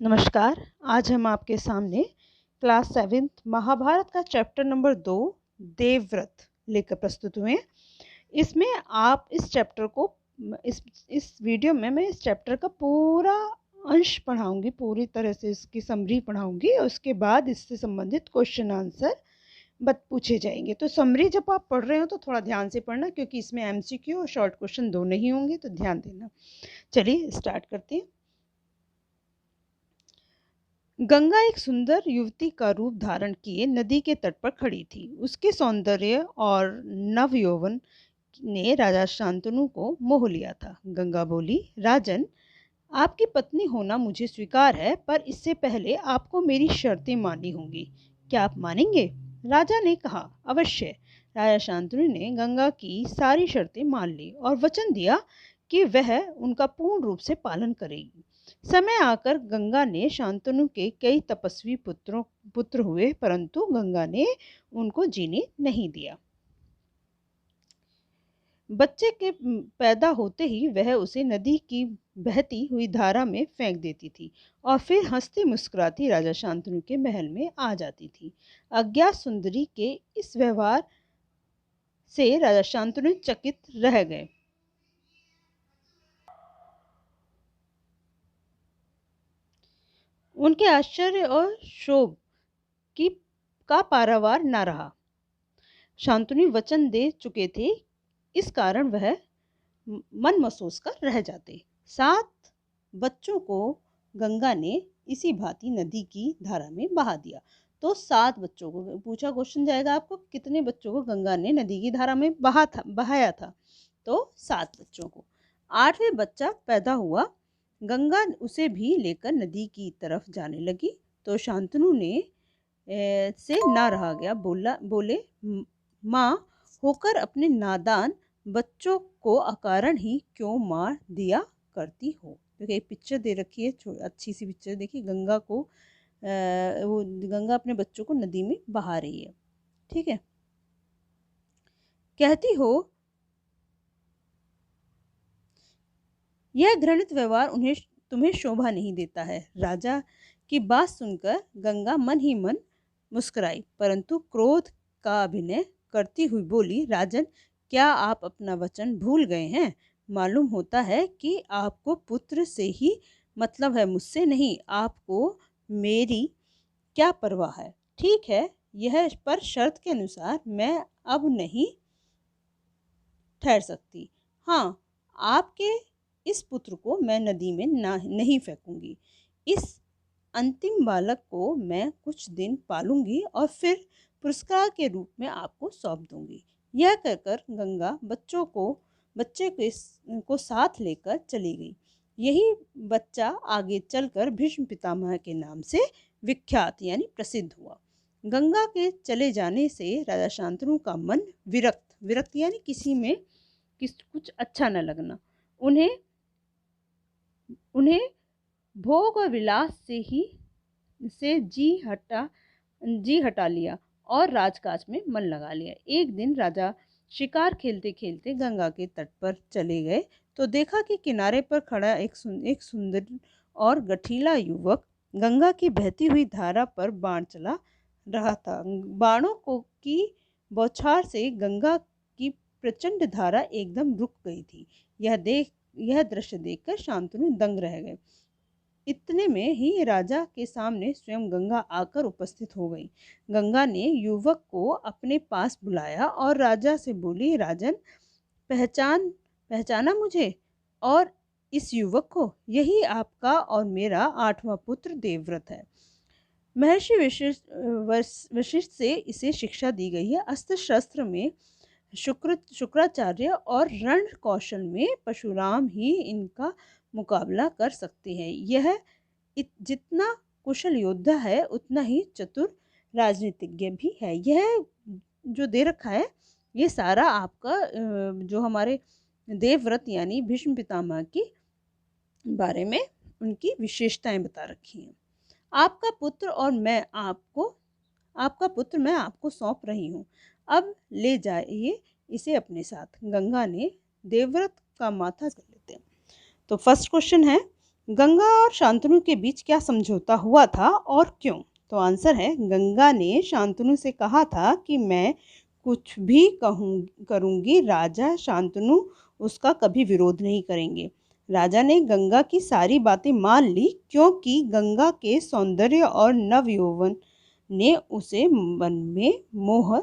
नमस्कार। आज हम आपके सामने क्लास 7th महाभारत का चैप्टर नंबर 2 देवव्रत लेकर प्रस्तुत हुए हैं। इसमें आप इस चैप्टर को इस वीडियो में मैं इस चैप्टर का पूरा अंश पढ़ाऊंगी, पूरी तरह से इसकी समरी पढ़ाऊंगी और उसके बाद इससे संबंधित क्वेश्चन आंसर पूछे जाएंगे। तो समरी जब आप पढ़ रहे हो तो थोड़ा ध्यान से पढ़ना, क्योंकि इसमें एमसीक्यू और शॉर्ट क्वेश्चन दोनों ही होंगे, तो ध्यान देना। चलिए स्टार्ट करते हैं। गंगा एक सुंदर युवती का रूप धारण किए नदी के तट पर खड़ी थी। उसके सौंदर्य और नव यौवन ने राजा शांतनु को मोह लिया था। गंगा बोली, राजन, आपकी पत्नी होना मुझे स्वीकार है, पर इससे पहले आपको मेरी शर्तें माननी होंगी। क्या आप मानेंगे? राजा ने कहा, अवश्य। राजा शांतनु ने गंगा की सारी शर्तें मान ली और वचन दिया कि वह उनका पूर्ण रूप से पालन करेगी। समय आकर गंगा ने शांतनु के कई तपस्वी पुत्र हुए, परंतु गंगा ने उनको जीने नहीं दिया। बच्चे के पैदा होते ही वह उसे नदी की बहती हुई धारा में फेंक देती थी और फिर हंसती मुस्कुराती राजा शांतनु के महल में आ जाती थी। अज्ञात सुंदरी के इस व्यवहार से राजा शांतनु चकित रह गए। उनके आश्चर्य और क्षोभ का पारावार न रहा। शांतनु वचन दे चुके थे, इस कारण वह मन महसूस कर रह जाते। 7 बच्चों को गंगा ने इसी भांति नदी की धारा में बहा दिया। तो 7 बच्चों को पूछा, क्वेश्चन जाएगा आपको, कितने बच्चों को गंगा ने नदी की धारा में बहाया था? तो 7 बच्चों को। 8वें बच्चा पैदा हुआ। गंगा उसे भी लेकर नदी की तरफ जाने लगी तो शांतनु ने से ना रहा गया। बोले, माँ होकर अपने नादान बच्चों को अकारण ही क्यों मार दिया करती हो? देखिए पिक्चर दे रखी है, अच्छी सी पिक्चर देखिए। गंगा को वो गंगा अपने बच्चों को नदी में बहा रही है, ठीक है। कहती हो यह घृणित व्यवहार तुम्हें शोभा नहीं देता है। राजा की बात सुनकर गंगा मन ही मन मुस्कुराई, परंतु क्रोध का अभिनय करती हुई बोली, राजन, क्या आप अपना वचन भूल गए हैं? मालूम होता है कि आपको पुत्र से ही मतलब है, मुझसे नहीं। आपको मेरी क्या परवाह है? ठीक है, यह पर शर्त के अनुसार मैं अब नहीं ठहर सकती। हाँ, आपके इस पुत्र को मैं नदी में नहीं फेंकूंगी। इस अंतिम बालक को मैं कुछ दिन पालूंगी और फिर पुरस्कार के रूप में आपको सौंप दूंगी। यह कहकर गंगा बच्चे को साथ लेकर चली गई। यही बच्चा आगे चलकर भीष्म पितामह के नाम से विख्यात यानी प्रसिद्ध हुआ। गंगा के चले जाने से राजा शांतनु का मन विरक्त यानी किसी में कुछ अच्छा न लगना, उन्हें भोग और विलास से जी हटा लिया और राजकाज में मन लगा लिया। एक दिन राजा शिकार खेलते खेलते गंगा के तट पर चले गए तो देखा कि किनारे पर खड़ा एक सुंदर और गठीला युवक गंगा की बहती हुई धारा पर बाण चला रहा था। बाणों की बौछार से गंगा की प्रचंड धारा एकदम रुक गई थी। यह दृश्य देखकर शांतनु दंग रह गए। इतने में ही राजा के सामने स्वयं गंगा आकर उपस्थित हो गई। गंगा ने युवक को अपने पास बुलाया और राजा से बोली, राजन, पहचाना मुझे और इस युवक को? यही आपका और मेरा 8वां पुत्र देवव्रत है। महर्षि वशिष्ठ से इसे शिक्षा दी गई है। अस्त्र शस्त्र में शुक्राचार्य और रण कौशल में परशुराम ही इनका मुकाबला कर सकते हैं। यह जितना कुशल योद्धा है उतना ही चतुर राजनीतिज्ञ भी है। यह जो दे रखा है ये सारा आपका जो हमारे देवव्रत यानी भीष्म पितामह की बारे में उनकी विशेषताएं बता रखी हैं। आपका पुत्र मैं आपको सौंप रही हूँ। अब ले जाइए इसे अपने साथ। गंगा ने देवव्रत का माथा कर लेते हैं। तो फर्स्ट क्वेश्चन है, गंगा और शांतनु के बीच क्या समझौता हुआ था और क्यों? तो आंसर है, गंगा ने शांतनु से कहा था कि मैं कुछ भी करूंगी, राजा शांतनु उसका कभी विरोध नहीं करेंगे। राजा ने गंगा की सारी बातें मान ली क्योंकि गंगा के सौंदर्य और नव यौवन ने उसे मन को मोह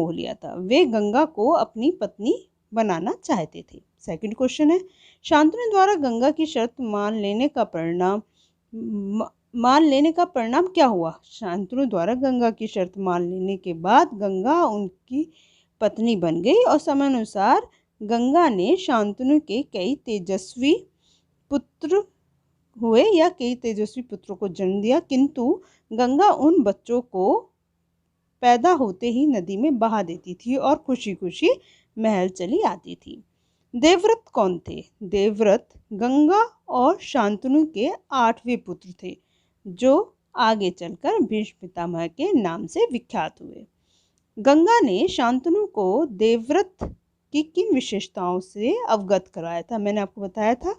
लिया था। वे गंगा को अपनी पत्नी बनाना चाहते थे। सेकंड क्वेश्चन है, शांतनु द्वारा गंगा की शर्त मान लेने का परिणाम क्या हुआ? शांतनु द्वारा गंगा की शर्त मान लेने के बाद गंगा उनकी पत्नी बन गई और समयानुसार गंगा ने शांतनु के कई तेजस्वी पुत्र हुए या कई तेजस्वी पुत्रों को जन्म दिया, किंतु गंगा उन बच्चों को पैदा होते ही नदी में बहा देती थी और खुशी खुशी महल चली आती थी। देवव्रत कौन थे? देवव्रत गंगा और शांतनु के 8वें पुत्र थे, जो आगे चलकर भीष्म पितामह के नाम से विख्यात हुए। गंगा ने शांतनु को देवव्रत की किन विशेषताओं से अवगत कराया था? मैंने आपको बताया था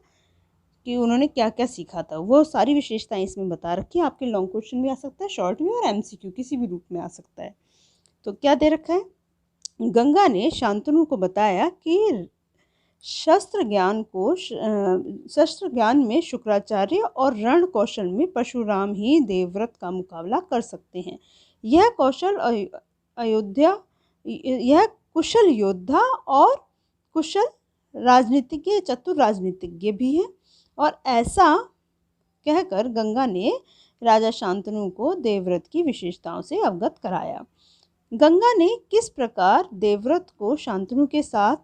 कि उन्होंने क्या क्या सीखा था, वो सारी विशेषताएं इसमें बता रखी है। आपके लॉन्ग क्वेश्चन भी आ सकता है, शॉर्ट में, और एमसीक्यू किसी भी रूप में आ सकता है। तो क्या दे रखा है? गंगा ने शांतनु को बताया कि शस्त्र ज्ञान में शुक्राचार्य और रण कौशल में परशुराम ही देवव्रत का मुकाबला कर सकते हैं। यह कुशल योद्धा और कुशल राजनीतिज्ञ, चतुर राजनीतिज्ञ भी हैं। और ऐसा कहकर गंगा ने राजा शांतनु को देवव्रत की विशेषताओं से अवगत कराया। गंगा ने किस प्रकार देवव्रत को शांतनु के साथ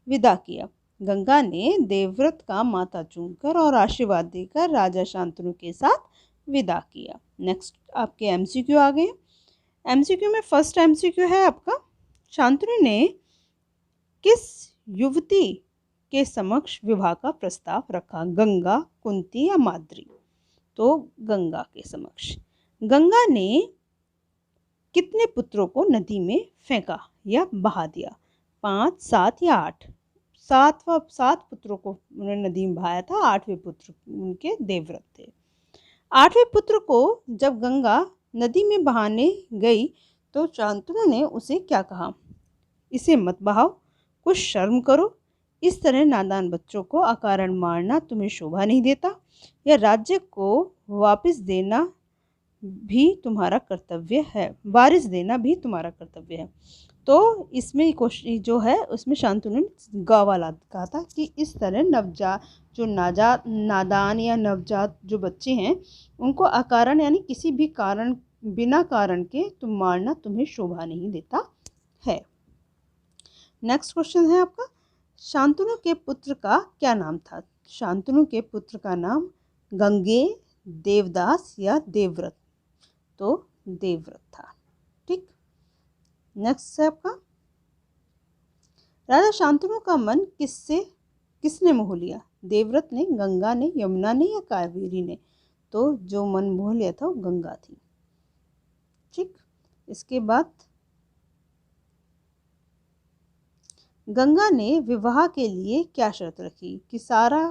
विदा किया? गंगा ने देवव्रत का माथा चूमकर और आशीर्वाद देकर राजा शांतनु के साथ विदा किया। नेक्स्ट आपके एमसीक्यू आ गए। एमसीक्यू में फर्स्ट एमसीक्यू है आपका, शांतनु ने किस युवती के समक्ष विवाह का प्रस्ताव रखा? गंगा, कुंती या माद्री? तो गंगा के समक्ष। गंगा ने कितने पुत्रों को नदी में फेंका या बहा दिया? 5, 7 या 8? 7 पुत्रों को उन्होंने नदी में बहाया था। 8वें पुत्र उनके देवव्रत थे। 8वें पुत्र को जब गंगा नदी में बहाने गई तो शांतनु ने उसे क्या कहा? इसे मत बहाओ, कुछ शर्म करो, इस तरह नादान बच्चों को अकारण मारना तुम्हें शोभा नहीं देता, या राज्य को वारिस देना भी तुम्हारा कर्तव्य है। तो इसमें क्वेश्चन जो है उसमें शांतनु ने गवाला कहा था कि इस तरह नादान या नवजात जो बच्चे हैं उनको अकारण यानी किसी भी कारण, बिना कारण के तुम मारना तुम्हें शोभा नहीं देता है। नेक्स्ट क्वेश्चन है आपका, शांतनु के पुत्र का क्या नाम था? शांतनु के पुत्र का नाम गंगे, देवदास या देवव्रत? तो देवव्रत था। ठीक। नेक्स्ट है आपका, राजा शांतनु का मन किसने मोह लिया? देवव्रत ने, गंगा ने, यमुना ने या कावेरी ने? तो जो मन मोह लिया था वो गंगा थी। ठीक। इसके बाद गंगा ने विवाह के लिए क्या शर्त रखी कि सारा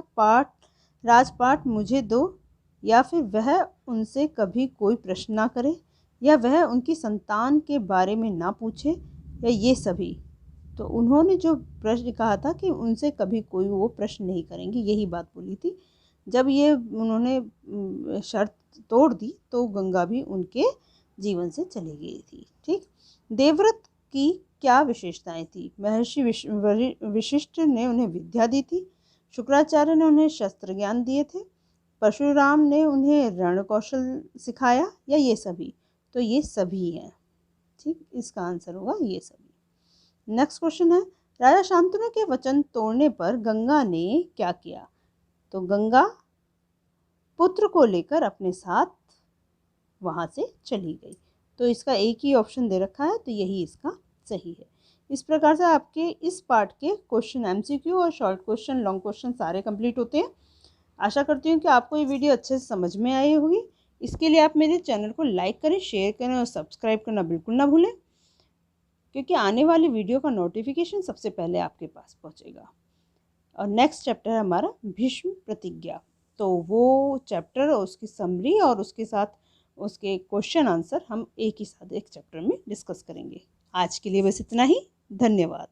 राजपाट मुझे दो, या फिर वह उनसे कभी कोई प्रश्न ना करे, या वह उनकी संतान के बारे में ना पूछे, या ये सभी? तो उन्होंने जो प्रश्न कहा था कि उनसे कभी कोई वो प्रश्न नहीं करेंगे, यही बात बोली थी। जब ये उन्होंने शर्त तोड़ दी तो गंगा भी उनके जीवन से चली गई थी। ठीक। देवव्रत की क्या विशेषताएं थी? महर्षि वशिष्ठ ने उन्हें विद्या दी थी, शुक्राचार्य ने उन्हें शस्त्र ज्ञान दिए थे, परशुराम ने उन्हें रण कौशल सिखाया, या ये सभी? तो ये सभी हैं। ठीक, इसका आंसर होगा ये सभी। नेक्स्ट क्वेश्चन है, राजा शांतनु के वचन तोड़ने पर गंगा ने क्या किया? तो गंगा पुत्र को लेकर अपने साथ वहां से चली गई। तो इसका एक ही ऑप्शन दे रखा है, तो यही इसका सही है। इस प्रकार से आपके इस पार्ट के क्वेश्चन एमसीक्यू और शॉर्ट क्वेश्चन, लॉन्ग क्वेश्चन सारे कंप्लीट होते हैं। आशा करती हूँ कि आपको ये वीडियो अच्छे से समझ में आई होगी। इसके लिए आप मेरे चैनल को लाइक करें, शेयर करें और सब्सक्राइब करना बिल्कुल ना भूलें, क्योंकि आने वाली वीडियो का नोटिफिकेशन सबसे पहले आपके पास पहुँचेगा। और नेक्स्ट चैप्टर है हमारा भीष्म प्रतिज्ञा। तो वो चैप्टर और उसकी समरी और उसके साथ उसके क्वेश्चन आंसर हम एक ही साथ एक चैप्टर में डिस्कस करेंगे। आज के लिए बस इतना ही। धन्यवाद।